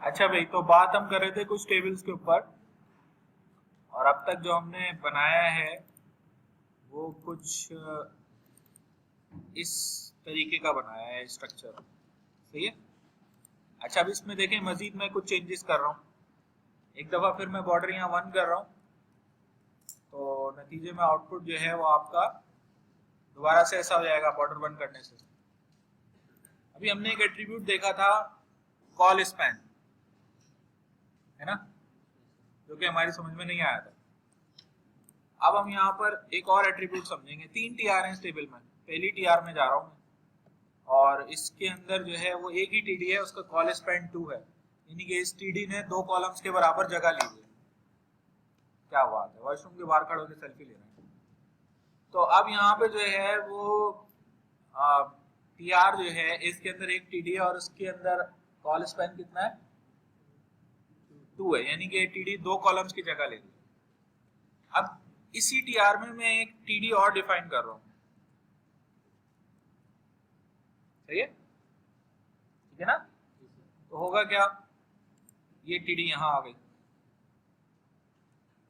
अच्छा भाई, तो बात हम कर रहे थे कुछ टेबल्स के ऊपर, और अब तक जो हमने बनाया है वो कुछ इस तरीके का बनाया है स्ट्रक्चर। सही है। अच्छा, अब इसमें देखें मजीद मैं कुछ चेंजेस कर रहा हूँ। एक दफा फिर मैं बॉर्डर यहाँ 1 कर रहा हूँ, तो नतीजे में आउटपुट जो है वो आपका दोबारा से ऐसा हो जाएगा बॉर्डर 1 करने से। अभी हमने एक एट्रीब्यूट देखा था कॉल स्पैन, है ना, जो कि हमारी समझ में नहीं आया था। अब हम यहाँ पर एक और एट्रीब्यूट समझेंगे। 3 टीआर हैं इस टेबल में, पहली टीआर में जा रहा हूँ मैं, और इसके अंदर जो है वो एक ही टीडी है, उसका कॉल स्पैन 2 है, यानी कि इस टीडी ने 2 कॉलम्स के बराबर जगह ली है। क्या बात है, वॉशरूम के बाहर खड़े होकर सेल्फी ले रहे हैं। तो अब यहाँ पे जो है वो टीआर जो है इसके अंदर एक टीडी है और उसके अंदर कॉल स्पैन कितना है, 2 है, यानी कि टीडी 2 कॉलम्स की जगह ले रही है। अब इसी टीआर में मैं एक टीडी और डिफाइन कर रहा हूं। सही है, ठीक है ना। तो होगा क्या, ये टीडी यहां आ गई।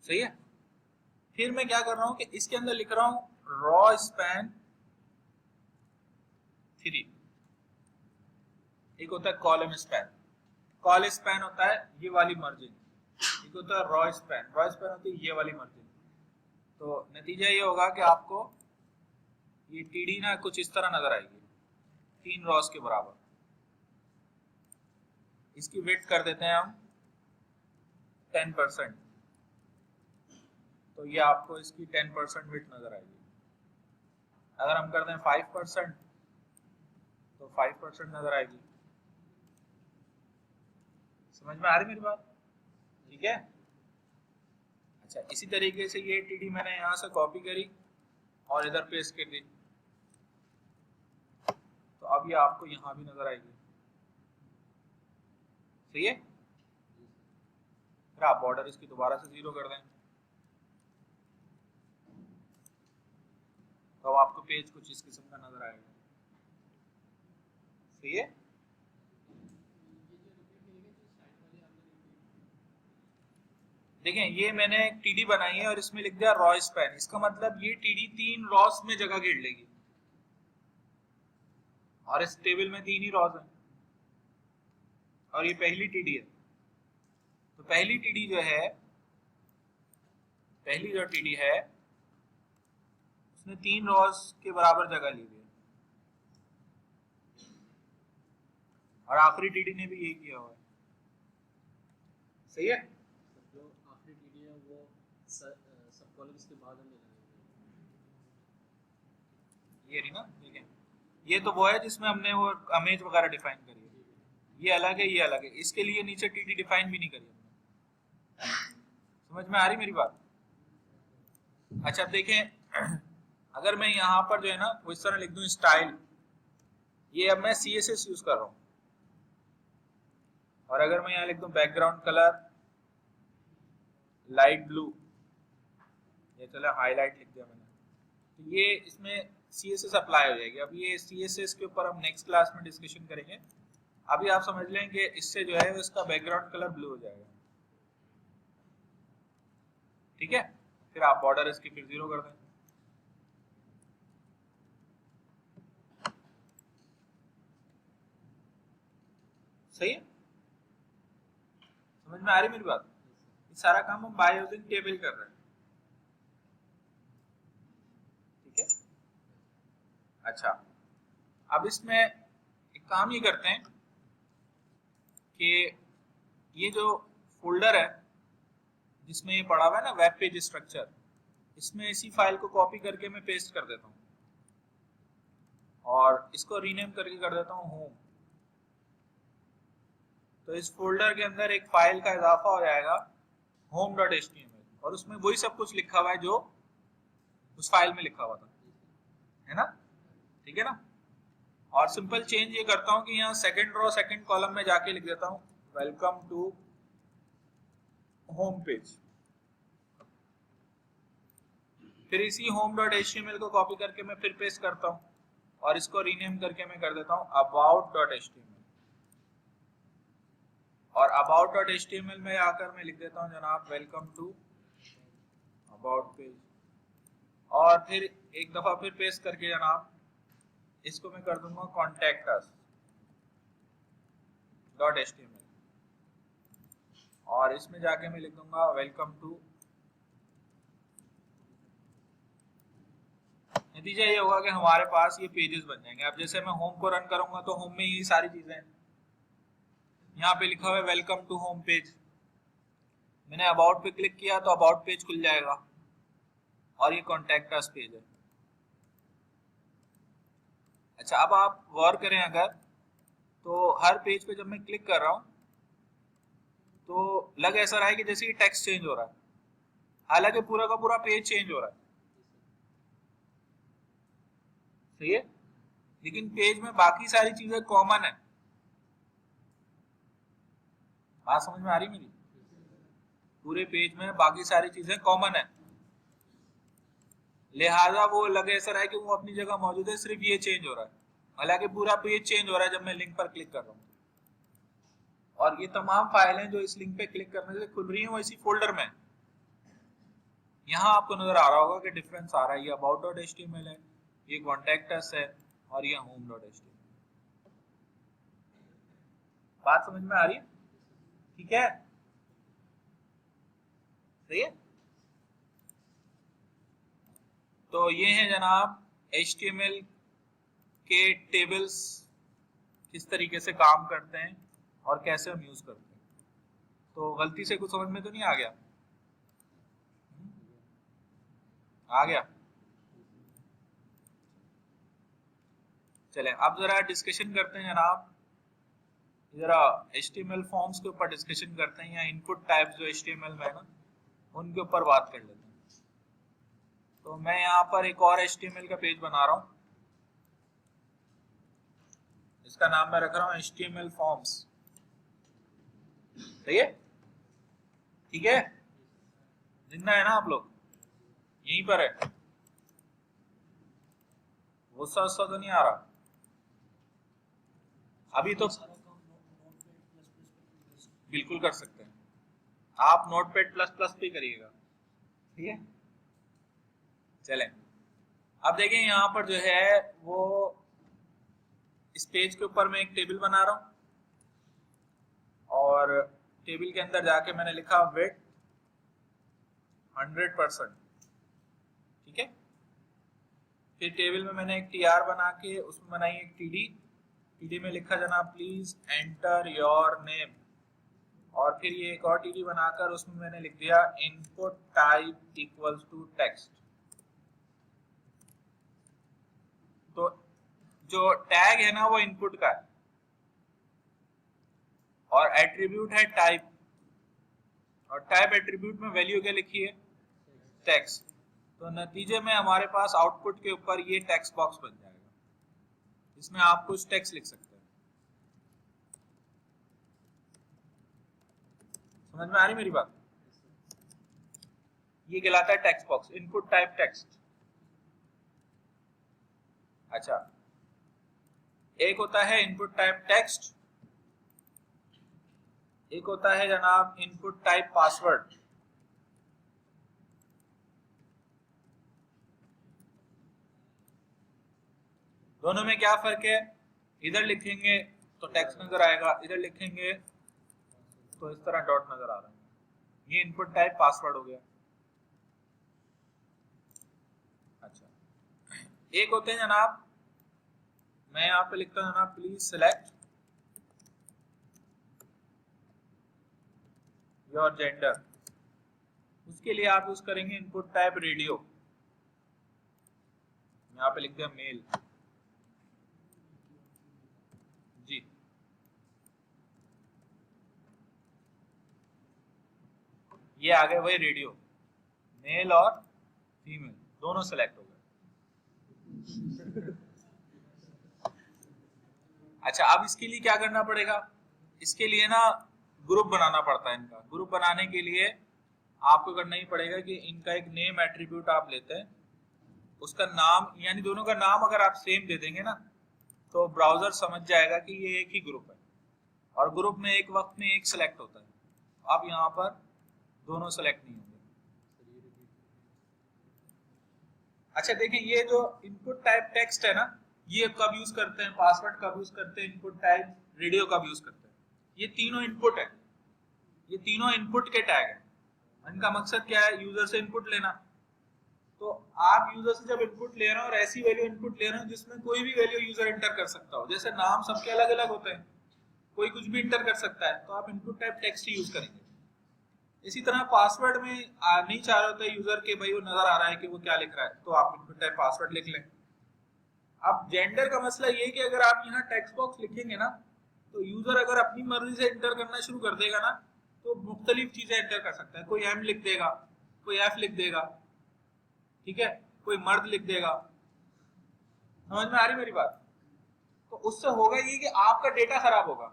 सही है। फिर मैं क्या कर रहा हूं कि इसके अंदर लिख रहा हूं रॉ स्पैन 3। एक होता है कॉलम स्पैन, कॉल स्पैन होता है ये वाली मर्जिन, एक होता है रॉ स्पैन, रॉ स्पैन होती है ये वाली मर्जिन। तो नतीजा ये होगा कि आपको ये टीडी ना कुछ इस तरह नजर आएगी, 3 रॉस के बराबर। इसकी वेट कर देते हैं हम 10%, तो ये आपको इसकी 10% वेट नजर आएगी। अगर हम कर दें 5%, तो 5% नजर आएगी। समझ में आ रही मेरी बात, ठीक है। अच्छा, इसी तरीके से ये टीडी मैंने यहां से कॉपी करी और इधर पेस्ट कर दी, तो अब ये आपको यहां भी नजर आएगी। सही है। फिर आप बॉर्डर इसकी दोबारा से 0 कर दें, तो आपको पेज कुछ इस किस्म का नजर आएगा। सही है। देखें, ये मैंने एक टीडी बनाई है और इसमें लिख दिया रॉ स्पैन, इसका मतलब ये टीडी 3 रॉस में जगह घेर लेगी, और इस टेबल में 3 ही रॉस हैं, और ये पहली टीडी है। तो पहली टीडी जो है, पहली जो टीडी है उसने 3 रॉस के बराबर जगह ली हुई है, और आखिरी टीडी ने भी यही किया हुआ है। सही है। जो आखिरी टीडी है वो सब कॉलम्स के बाद हमें ये रही ना, ठीक है। ये तो वो है जिसमें हमने वो इमेज वगैरह डिफाइन करी है, ये अलग है, ये अलग है। इसके लिए नीचे टीडी डिफाइन भी नहीं करी हमने। समझ में आ रही मेरी बात। अच्छा, अब देखें, अगर मैं यहाँ पर जो है ना वो इस तरह लिख दूं स्टाइल, ये अब मैं CSS यूज कर रहा हूँ, और अगर मैं यहाँ लिख दूं बैकग्राउंड कलर लाइट ब्लू, ये चला हाईलाइट लिख दिया मैंने, तो ये इसमें CSS अप्लाई हो जाएगी। अब ये CSS के ऊपर हम नेक्स्ट क्लास में डिस्कशन करेंगे। अभी आप समझ लें कि इससे जो है इसका बैकग्राउंड कलर ब्लू हो जाएगा। ठीक है। फिर आप बॉर्डर इसकी फिर 0 कर दें। सही है। समझ में आ रही मेरी बात। ये सारा काम हम बाय यूजिंग टेबल कर रहे हैं। ठीक है। अच्छा, अब इसमें एक काम ये करते हैं कि ये जो फोल्डर है जिसमें ये पड़ा हुआ है ना वेब पेज स्ट्रक्चर, इसमें इसी फाइल को कॉपी करके मैं पेस्ट कर देता हूँ और इसको रीनेम करके कर देता हूँ होम। तो इस फोल्डर के अंदर एक फाइल का इजाफा हो जाएगा home.html, और उसमें वही सब कुछ लिखा हुआ है जो उस फाइल में लिखा हुआ था, है ना। ठीक है ना। और सिंपल चेंज ये करता हूं कि यहाँ सेकंड रो सेकंड कॉलम में जाके लिख देता हूं वेलकम टू होम पेज। फिर इसी home.html को कॉपी करके मैं फिर पेस्ट करता हूं और इसको रीनेम करके मैं कर देता हूं about.html। और अबाउट डॉट एचटीएमएल में आकर मैं लिख देता हूं जनाब वेलकम टू अबाउट पेज, और फिर एक दफा फिर पेस्ट करके जनाब इसको मैं कर दूंगा कॉन्टैक्ट अस डॉट एचटीएमएल, और इसमें जाके मैं लिख दूंगा वेलकम टू। नतीजा ये होगा कि हमारे पास ये पेजेस बन जाएंगे। अब जैसे मैं होम को रन करूंगा तो होम में ये सारी चीजें हैं, यहाँ पे लिखा हुआ है वेलकम टू होम पेज, मैंने अबाउट पे क्लिक किया तो अबाउट पेज खुल जाएगा और ये कॉन्टैक्ट अस पेज है। अच्छा, अब आप गौर करें अगर तो हर पेज पे जब मैं क्लिक कर रहा हूं तो लग ऐसा रहा है कि जैसे कि टेक्स्ट चेंज हो रहा है, हालांकि पूरा का पूरा पेज चेंज हो रहा है, सही है, लेकिन पेज में बाकी सारी चीजें कॉमन है। बात समझ में आ रही मेरी? पूरे पेज में बाकी सारी चीजें कॉमन है, लिहाजा वो लगे ऐसा रहा है कि वो अपनी जगह मौजूद है, सिर्फ ये चेंज हो रहा है, हालांकि पूरा पेज चेंज हो रहा है जब मैं लिंक पर क्लिक कर रहा हूँ। और ये तमाम फाइलें जो इस लिंक पे क्लिक करने से खुल रही हैं वो इसी फोल्डर में। यहाँ आपको नजर आ रहा होगा कि डिफरेंस आ रहा है, ये अबाउट डॉट एचटीएमएल है, ये कॉन्टैक्ट अस है, और ये होम डॉट एचटीएमएल। बात समझ में आ रही है? ठीक है, सही है। तो ये है जनाब HTML के टेबल्स किस तरीके से काम करते हैं और कैसे हम यूज करते हैं। तो गलती से कुछ समझ में तो नहीं आ गया? आ गया? चलें अब जरा डिस्कशन करते हैं जनाब, जरा HTML फॉर्म्स के ऊपर डिस्कशन करते हैं, या इनपुट टाइप्स जो HTML में है ना उनके ऊपर बात कर लेते हैं। तो मैं यहाँ पर एक और HTML का पेज बना रहा हूँ, इसका नाम मैं रख रहा हूँ HTML फॉर्म्स, सही है, ठीक है, जिंदा है ना आप लोग, यहीं पर है, गुस्सा गुस्सा तो नहीं आ रहा अभी? तो बिल्कुल कर सकते हैं, आप नोटपैड प्लस प्लस पे करिएगा, ठीक है। चलें अब देखें, यहाँ पर जो है वो इस पेज के ऊपर मैं एक टेबल बना रहा हूं, और टेबल के अंदर जाके मैंने लिखा विड्थ 100%, ठीक है। फिर टेबल में मैंने एक TR बना के उसमें बनाई एक TD में लिखा जनाब प्लीज एंटर योर नेम, और फिर ये एक और TD बनाकर उसमें मैंने लिख दिया input type equals to text. तो जो टैग है ना वो इनपुट का है, और एट्रीब्यूट है टाइप, और टाइप एट्रीब्यूट में वैल्यू क्या लिखी है? टेक्स्ट। तो नतीजे में हमारे पास आउटपुट के ऊपर ये टेक्स्ट बॉक्स बन जाएगा, इसमें आप कुछ टेक्स्ट लिख सकते हैं। समझ में आ रही मेरी बात? ये कहलाता है text box, input type text. अच्छा, एक होता है इनपुट टाइप टेक्स्ट, एक होता है जनाब इनपुट टाइप पासवर्ड। दोनों में क्या फर्क है? इधर लिखेंगे तो टेक्स्ट नजर आएगा, इधर लिखेंगे तो इस तरह डॉट नजर आ रहा है, ये इनपुट टाइप पासवर्ड हो गया। अच्छा, एक होते हैं जनाब, मैं यहाँ पे लिखता हूं जनाब प्लीज सिलेक्ट योर जेंडर, उसके लिए आप यूज करेंगे इनपुट टाइप रेडियो, यहाँ पे लिखते हैं मेल जी। ये आ गए वही रेडियो, मेल और फीमेल दोनों सिलेक्ट हो गए। अच्छा, अब इसके लिए क्या करना पड़ेगा? इसके लिए ना ग्रुप बनाना पड़ता है इनका। ग्रुप बनाने के लिए आपको करना ही पड़ेगा कि इनका एक नेम एट्रीब्यूट आप लेते हैं, उसका नाम, यानी दोनों का नाम अगर आप सेम दे देंगे ना तो ब्राउजर समझ जाएगा कि ये एक ही ग्रुप है। और ग्रुप में एक वक्त में एक सिलेक्ट होता है। अब यहाँ पर दोनों सेलेक्ट नहीं होंगे। अच्छा देखें, ये जो इनपुट टाइप टेक्स्ट है ना, ये कब यूज करते हैं, पासवर्ड कब यूज करते हैं, इनपुट टाइप रेडियो कब यूज करते हैं। ये तीनों इनपुट है, ये तीनों इनपुट के टैग है। इनका मकसद क्या है, यूजर से इनपुट लेना। तो आप यूजर से जब इनपुट ले रहे हो और ऐसी वैल्यू इनपुट ले रहे हो जिसमें कोई भी वैल्यू यूजर इंटर कर सकता हो, जैसे नाम सबके अलग अलग होते हैं, कोई कुछ भी इंटर कर सकता है, तो आप इनपुट टाइप टेक्स्ट ही यूज करेंगे। इसी तरह पासवर्ड में नहीं चाह रहे होते यूजर के भाई वो नजर आ रहा है कि वो क्या लिख रहा है, तो आप इनपुट टाइप पासवर्ड लिख लें। अब जेंडर का मसला ये है कि अगर आप यहाँ टेक्स्ट बॉक्स लिखेंगे ना, तो यूजर अगर अपनी मर्जी से इंटर करना शुरू कर देगा ना, तो मुख्तलिफ चीजें एंटर कर सकता है। कोई एम लिख देगा, कोई एफ लिख देगा, ठीक है, कोई मर्द लिख देगा। समझ में आ रही मेरी बात? तो उससे होगा ये कि आपका डेटा खराब होगा।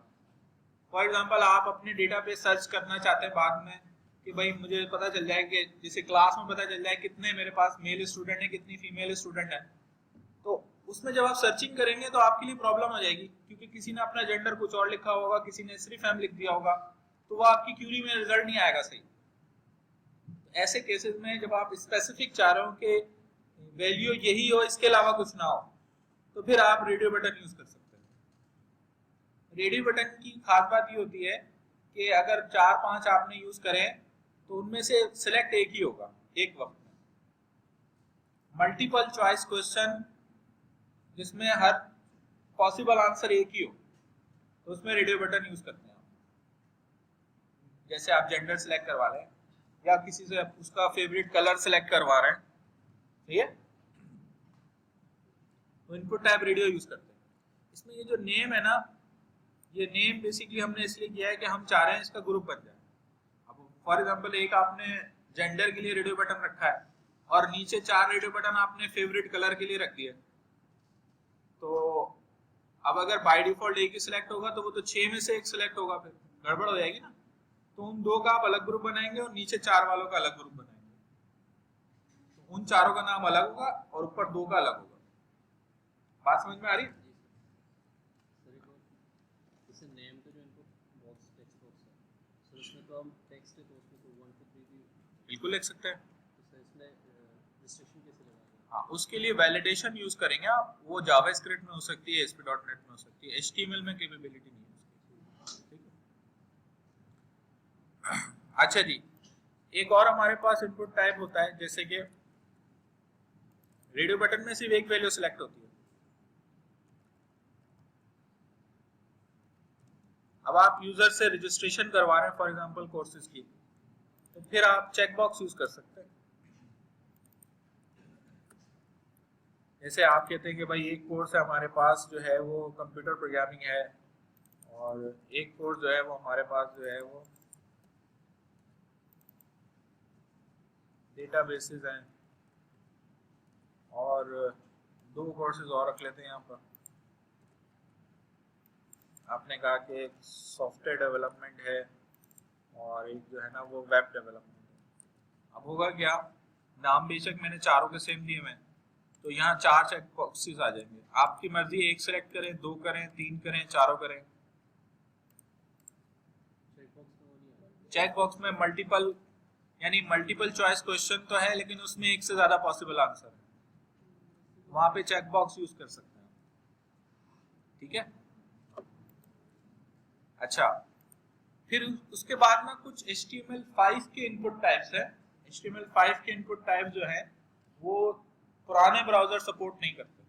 फॉर एग्जांपल आप अपने डेटा पे सर्च करना चाहते हैं बाद में कि भाई मुझे पता चल जाए कि जैसे क्लास में पता चल जाए कितने मेरे पास मेल स्टूडेंट है, कितनी फीमेल स्टूडेंट है, तो उसमें जब आप सर्चिंग करेंगे तो आपके लिए प्रॉब्लम हो जाएगी, क्योंकि किसी ने अपना जेंडर कुछ और लिखा होगा, किसी ने सिर्फ एम लिख दिया होगा, तो वो आपकी क्यूरी में रिजल्ट नहीं आएगा सही। ऐसे केसेस में जब आप स्पेसिफिक चाह रहे हो कि वैल्यू यही हो, इसके अलावा कुछ ना हो, तो फिर आप रेडियो बटन यूज कर सकते हैं। रेडियो बटन की खास बात ये होती है कि अगर 4-5 आपने यूज करें तो उनमें से सिलेक्ट एक ही होगा एक वक्त में। मल्टीपल चॉइस क्वेश्चन जिसमें हर पॉसिबल आंसर एक ही हो, तो उसमें रेडियो बटन यूज करते हैं। जैसे आप जेंडर सिलेक्ट करवा रहे हैं या किसी से उसका फेवरेट कलर सिलेक्ट करवा रहे हैं, ठीक है, तो इनपुट टाइप रेडियो यूज करते हैं। इसमें ये जो नेम है ना, ये नेम बेसिकली हमने इसलिए किया है कि हम चाह रहे हैं इसका ग्रुप बन जाए। अब फॉर एग्जांपल एक आपने जेंडर के लिए रेडियो बटन रखा है और नीचे 4 रेडियो बटन आपने फेवरेट कलर के लिए रख दिए, तो अब अगर बाय डिफॉल्ट एक ही सिलेक्ट होगा तो वो तो 6 में से एक सिलेक्ट होगा, फिर गड़बड़ हो जाएगी ना। तो उन 2 का आप अलग ग्रुप बनाएंगे और नीचे 4 वालों का अलग ग्रुप बनाएंगे, तो उन 4 का नाम अलग होगा और ऊपर 2 का अलग होगा। बात समझ में आ रही है? जैसे नेम का जो इनपुट बॉक्स टेक्स्ट बॉक्स है, सो इसमें तो हम टेक्स्ट है तो उसमें तो 1 2 3 भी बिल्कुल लिख सकते हैं। तो सर इसमें रिस्ट्रिक्शन कैसे लगाएंगे? हाँ, उसके लिए वैलिडेशन यूज करेंगे आप। वो जावास्क्रिप्ट में हो सकती है, ASP.NET में हो सकती है, HTML में कैपेबिलिटी नहीं है उसकी, ठीक है। अच्छा जी, एक और हमारे पास इनपुट टाइप होता है, जैसे कि रेडियो बटन में सिर्फ एक वैल्यू सिलेक्ट होती है। अब आप यूजर से रजिस्ट्रेशन करवा रहे हैं फॉर एग्जांपल कोर्सेज की, तो फिर आप चेक बॉक्स यूज कर सकते हैं। जैसे आप कहते हैं कि भाई एक कोर्स है हमारे पास जो है वो कंप्यूटर प्रोग्रामिंग है, और एक कोर्स जो है वो हमारे पास जो है वो डेटाबेसेस हैं, और 2 कोर्सेज और रख लेते हैं यहाँ पर। आपने कहा कि एक सॉफ्टवेयर डेवलपमेंट है और एक जो है ना वो वेब डेवलपमेंट है। अब होगा क्या, नाम बेशक मैंने चारों के सेम दिए हैं, तो यहाँ 4 चेक बॉक्सेस आ जाएंगे। आपकी मर्जी, एक सिलेक्ट करें, 2 करें, 3 करें, 4 करें। चेक बॉक्स में मल्टीपल यानी मल्टीपल चॉइस क्वेश्चन तो है, लेकिन उसमें एक से ज्यादा पॉसिबल आंसर है, वहां पे चेक बॉक्स यूज कर सकते हैं, ठीक है। अच्छा, फिर उसके बाद में कुछ HTML5 के इनपुट टाइप्स है। HTML5 के इनपुट टाइप जो है वो पुराने ब्राउजर सपोर्ट नहीं करते,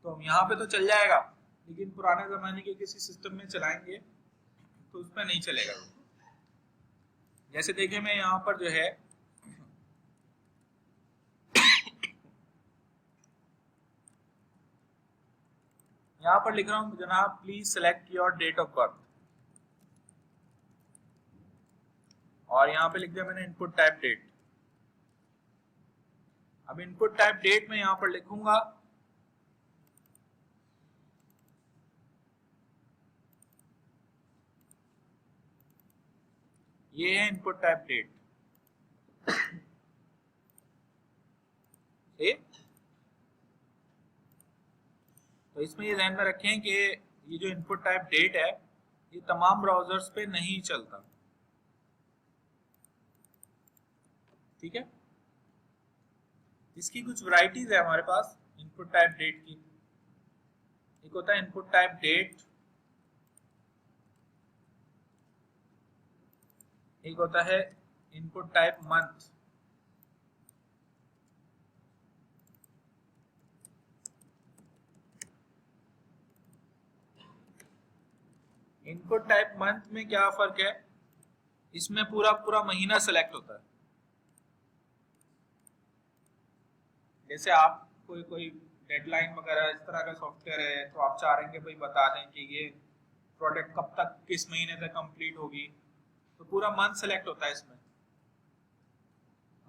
तो हम यहाँ पे तो चल जाएगा, लेकिन पुराने जमाने के किसी सिस्टम में चलाएंगे तो उसमें नहीं चलेगा। जैसे देखिए मैं यहाँ पर जो है यहाँ पर लिख रहा हूँ, जनाब please select your date of birth, और यहाँ पे लिख दिया मैंने इनपुट टाइप डेट। अब इनपुट टाइप डेट में यहाँ पर लिखूंगा ये है इनपुट टाइप डेट, ठीक। तो इसमें ये ध्यान में रखें कि ये जो इनपुट टाइप डेट है ये तमाम ब्राउजर्स पे नहीं चलता, ठीक है। इसकी कुछ वैरायटीज है हमारे पास इनपुट टाइप डेट की। एक होता है इनपुट टाइप डेट, एक होता है input type month, input type month में क्या फर्क है, इसमें पूरा पूरा महीना सेलेक्ट होता है। जैसे आप कोई डेडलाइन वगैरह इस तरह का सॉफ्टवेयर है तो आप चाह रहे हैं कि भाई बता दें कि ये प्रोडक्ट कब तक किस महीने तक कंप्लीट होगी, तो पूरा मंथ सेलेक्ट होता है इसमें,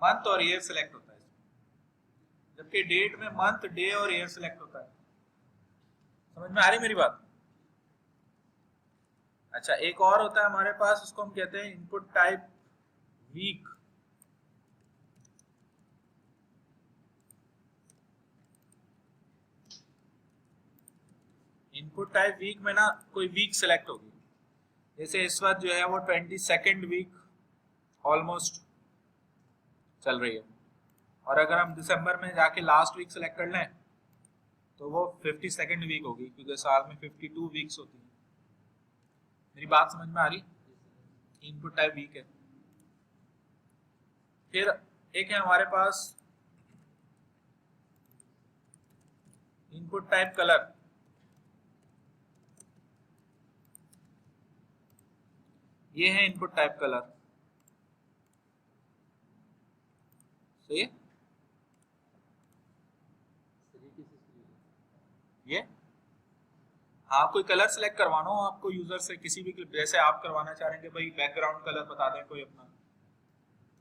मंथ और ईयर सेलेक्ट होता है इसमें। जबकि डेट में मंथ, डे और ईयर सेलेक्ट होता है। समझ में आ रही मेरी बात? अच्छा, एक और होता है हमारे पास, उसको हम कहते हैं input type week. Input type week में ना कोई वीक सेलेक्ट होगी, जैसे इस वक्त जो है वो 22nd वीक ऑलमोस्ट चल रही है, और अगर हम दिसंबर में जाके लास्ट वीक सेलेक्ट कर लें तो वो 52nd वीक होगी, क्योंकि साल में 52 वीक्स होती हैं। मेरी बात समझ में आ रही? इनपुट टाइप वीक है। फिर एक है हमारे पास इनपुट टाइप कलर। ये है इनपुट टाइप कलर, सही है। ये हाँ, कोई कलर सेलेक्ट करवाना हो आपको यूजर से, किसी भी, जैसे आप करवाना चाह रहे हैं कि भाई बैकग्राउंड कलर बता दें कोई अपना,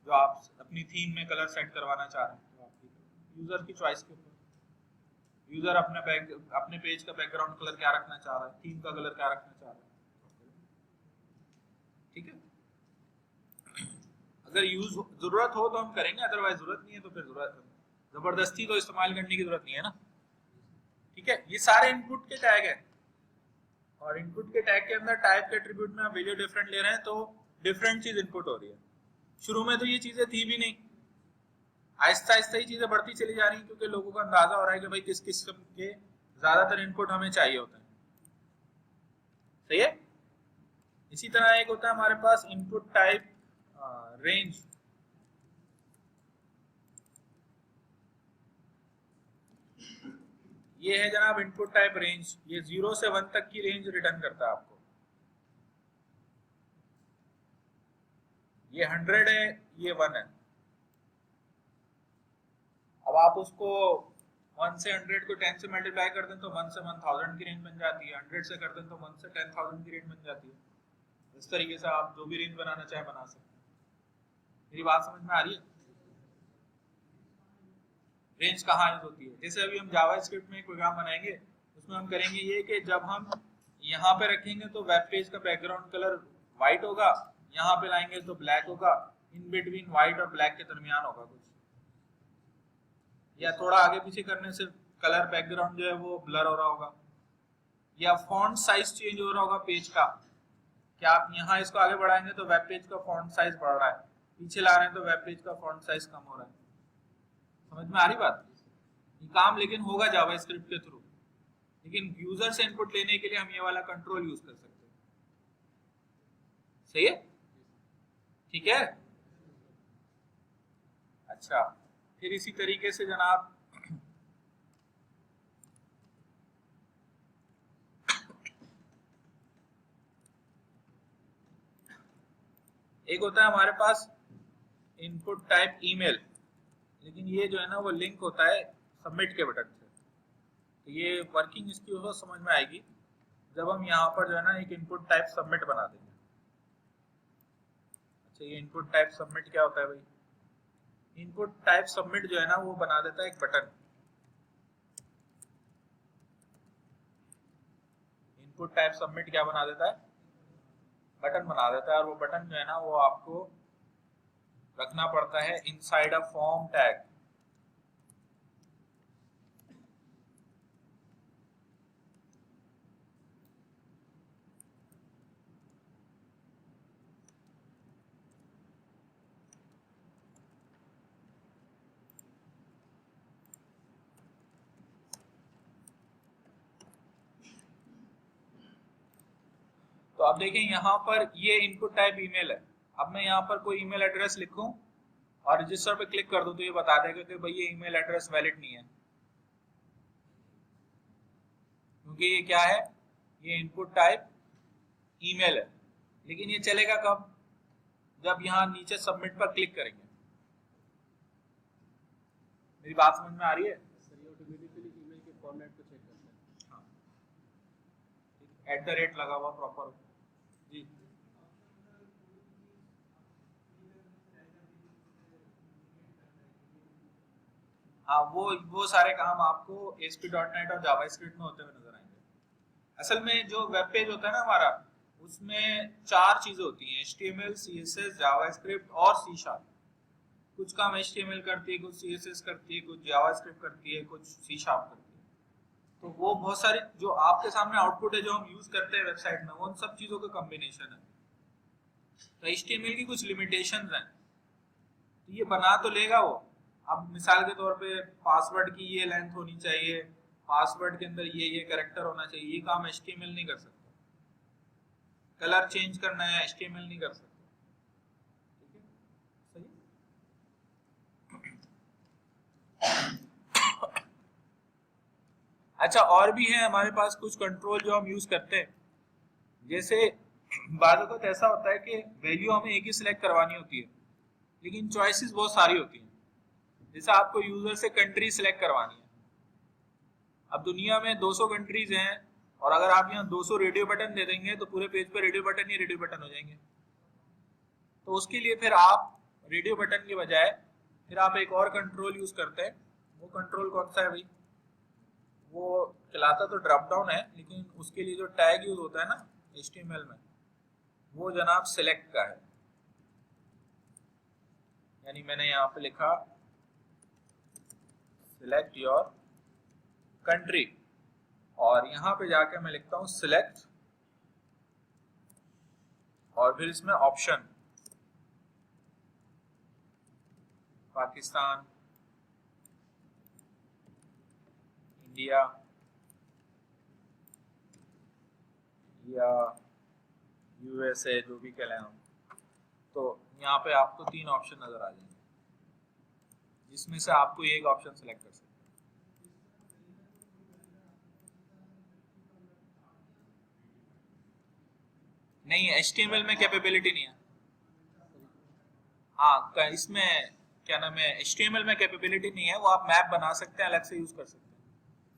जो आप अपनी थीम में कलर सेट करवाना चाह रहे हैं, तो आपकी यूजर की चॉइस के ऊपर, यूजर अपने पेज का बैकग्राउंड कलर क्या रखना चाह रहा है, थीम का कलर क्या रखना चाह रहा है, ठीक है। अगर जरूरत हो तो हम करेंगे, अदरवाइज जरूरत नहीं है तो फिर जबरदस्ती तो इस्तेमाल करने की जरूरत नहीं है ना, ठीक है। ये सारे इनपुट के टैग है, और इनपुट के टैग के अंदर टाइप के एट्रीब्यूट में आप वैल्यू डिफरेंट ले रहे हैं तो डिफरेंट चीज इनपुट हो रही है। शुरू में तो ये चीजें थी भी नहीं, आहिस्ता आहिस्ता ही चीजें बढ़ती चली जा रही हैं, क्योंकि लोगों को अंदाजा हो रहा है कि भाई किस किस्म के ज्यादातर इनपुट हमें चाहिए होते हैं, सही है। इसी तरह एक होता है हमारे पास इनपुट टाइप रेंज। ये है जनाब इनपुट टाइप रेंज, ये 0 से 1 तक की रेंज रिटर्न करता है आपको। ये 100 है, ये 1 है। अब आप उसको 1 से 100 को 10 से मल्टीप्लाई कर दें तो 1 से 1000 की रेंज बन जाती है, 100 से कर दें तो 1 से 10,000 की रेंज बन जाती है। इस तरीके से आप जो भी रेंज बनाना चाहे बना सकते हैं। मेरी बात समझ में आ रही है? रेंज कहाँ यूज होती है, जैसे अभी हम जावा स्क्रिप्ट में एक प्रोग्राम बनाएंगे, उसमें हम करेंगे ये कि जब हम यहाँ पे रखेंगे तो वेब पेज का बैकग्राउंड कलर व्हाइट होगा, यहाँ पे लाएंगे तो ब्लैक होगा, इन बिटवीन व्हाइट और ब्लैक के दरमियान होगा कुछ, या थोड़ा आगे पीछे करने से कलर बैकग्राउंड जो है वो ब्लर हो रहा होगा, या फॉन्ट साइज चेंज हो रहा होगा पेज का, क्या आप यहाँ इसको आगे बढ़ाएंगे तो वेब पेज का फॉन्ट साइज बढ़ रहा है, पीछे ला रहे हैं तो वेब पेज का फॉन्ट साइज कम हो रहा है। समझ में आ रही बात? ये काम लेकिन होगा जावा स्क्रिप्ट के थ्रू, लेकिन यूजर से इनपुट लेने के लिए हम ये वाला कंट्रोल यूज कर सकते हैं, सही है, ठीक है। अच्छा, फिर इसी तरीके से जनाब एक होता है हमारे पास इनपुट टाइप ईमेल, लेकिन ये जो है ना वो लिंक होता है सबमिट के बटन से, तो ये वर्किंग इसकी उसको समझ में आएगी जब हम यहाँ पर जो है ना एक इनपुट टाइप सबमिट बना देंगे। अच्छा, ये इनपुट टाइप सबमिट क्या होता है भाई? इनपुट टाइप सबमिट जो है ना वो बना देता है एक बटन, इनपुट टाइप सबमिट क्या बना देता है? बटन बना देता है, और वो बटन जो है ना वो आपको रखना पड़ता है इनसाइड अ फॉर्म टैग। तो अब देखें यहाँ पर ये इनपुट टाइप ईमेल है। अब मैं यहाँ पर कोई ईमेल एड्रेस लिखूं और रजिस्टर पे क्लिक कर दूं तो ये बता देगा कि भाई ये ईमेल एड्रेस वैलिड नहीं है, क्योंकि ये क्या है, ये इनपुट टाइप ईमेल है। लेकिन ये चलेगा कब, जब यहाँ नीचे सबमिट पर क्लिक करेंगे। मेरी बात समझ में आ रही है? सर ये ऑटोमेटिकली ईमेल के फॉर्मेट को चेक करता है। हाँ, @ लगा हुआ प्रॉपर जी। हाँ, वो सारे काम आपको ASP.NET और जावास्क्रिप्ट में होते हुए नजर आएंगे। असल में जो वेब पेज होता है ना हमारा, उसमें 4 चीजें होती हैं, HTML, CSS, जावास्क्रिप्ट और C#। कुछ काम HTML करती है, कुछ CSS करती है, कुछ जावास्क्रिप्ट करती है, कुछ C# करती है। तो वो बहुत सारी जो आपके सामने आउटपुट है जो हम यूज करते हैं वेबसाइट में, वो उन सब चीजों का कॉम्बिनेशन है। तो HTML की कुछ लिमिटेशंस हैं, तो ये बना तो लेगा वो। अब मिसाल के तौर पे पासवर्ड की ये लेंथ होनी चाहिए, पासवर्ड के अंदर ये कैरेक्टर होना चाहिए, ये काम HTML नहीं कर सकता। कलर चेंज करना है, HTML नहीं कर सकता। ठीक है, सही। अच्छा, और भी है हमारे पास कुछ कंट्रोल जो हम यूज करते हैं। जैसे बाद वक्त ऐसा होता है कि वैल्यू हमें एक ही सिलेक्ट करवानी होती है, लेकिन चॉइसेस बहुत सारी होती हैं। जैसे आपको यूजर से कंट्री सिलेक्ट करवानी है। अब दुनिया में 200 कंट्रीज हैं, और अगर आप यहाँ 200 रेडियो बटन दे देंगे तो पूरे पेज पे रेडियो बटन ही रेडियो बटन हो जाएंगे। तो उसके लिए फिर आप रेडियो बटन के बजाय फिर आप एक और कंट्रोल यूज करते हैं। वो कंट्रोल कौन सा है भाई? वो कहलाता तो ड्रॉप डाउन है, लेकिन उसके लिए जो टैग यूज होता है ना HTML में, वो जनाब सिलेक्ट का है। यानी मैंने यहाँ पे लिखा सिलेक्ट योर कंट्री, और यहां पे जाके मैं लिखता हूं सिलेक्ट, और फिर इसमें ऑप्शन पाकिस्तान, इंडिया या USA, जो भी कह लें हम। तो यहाँ पे आपको 3 ऑप्शन नजर आ जाएंगे, जिसमें से आपको एक ऑप्शन सिलेक्ट कर सकते हैं। नहीं, HTML में कैपेबिलिटी नहीं है। हाँ, इसमें क्या नाम है, HTML में कैपेबिलिटी नहीं है। वो आप मैप बना सकते हैं, अलग से यूज कर सकते हैं।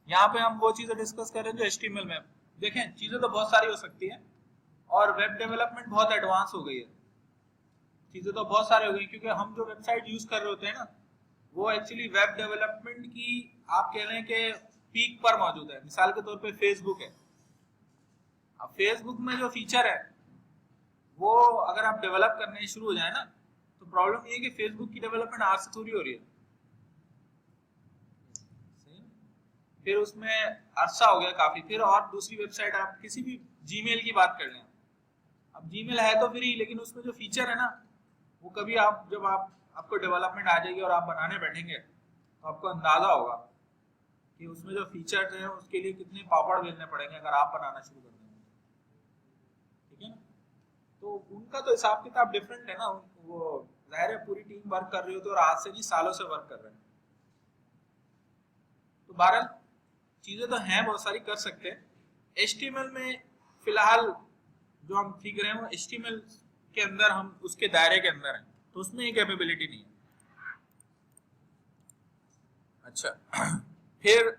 यहाँ पे हम वो चीजें डिस्कस कर रहे हैं जो HTML में। देखें, चीजें तो बहुत सारी हो सकती हैं, और वेब डेवलपमेंट बहुत एडवांस हो गई है। चीजें तो बहुत सारी हो गई, क्योंकि हम जो वेबसाइट यूज कर रहे होते हैं ना, वो एक्चुअली वेब डेवलपमेंट की आप कह रहे हैं कि पीक पर मौजूद है। मिसाल के तौर पे फेसबुक है। अब फेसबुक में जो फीचर है, वो अगर आप डेवलप करने शुरू हो जाए ना, तो प्रॉब्लम ये है कि फेसबुक की डेवलपमेंट आज से थोड़ी हो रही है। फिर उसमें अरसा हो गया काफी। फिर और दूसरी वेबसाइट, आप किसी भी जीमेल की बात कर लें। अब जीमेल है तो फ्री, लेकिन उसमें जो फीचर है ना, वो कभी आप जब आपको डेवलपमेंट आ जाएगी और आप बनाने बैठेंगे, तो आपको अंदाजा होगा कि उसमें जो फीचर्स हैं उसके लिए कितने पापड़ बेलने पड़ेंगे अगर आप बनाना शुरू कर देंगे। ठीक है ना? तो उनका तो हिसाब किताब डिफरेंट है ना। वो जाहिर है पूरी टीम वर्क कर रही होती है, और आज से नहीं सालों से वर्क कर रहे हैं। तो बहरहाल चीजें तो हैं, बहुत सारी कर सकते हैं। HTML में फिलहाल जो हम सीख रहे हैं वो HTML के अंदर, हम उसके दायरे के अंदर हैं, तो उसमें ये कैपेबिलिटी नहीं है। अच्छा, फिर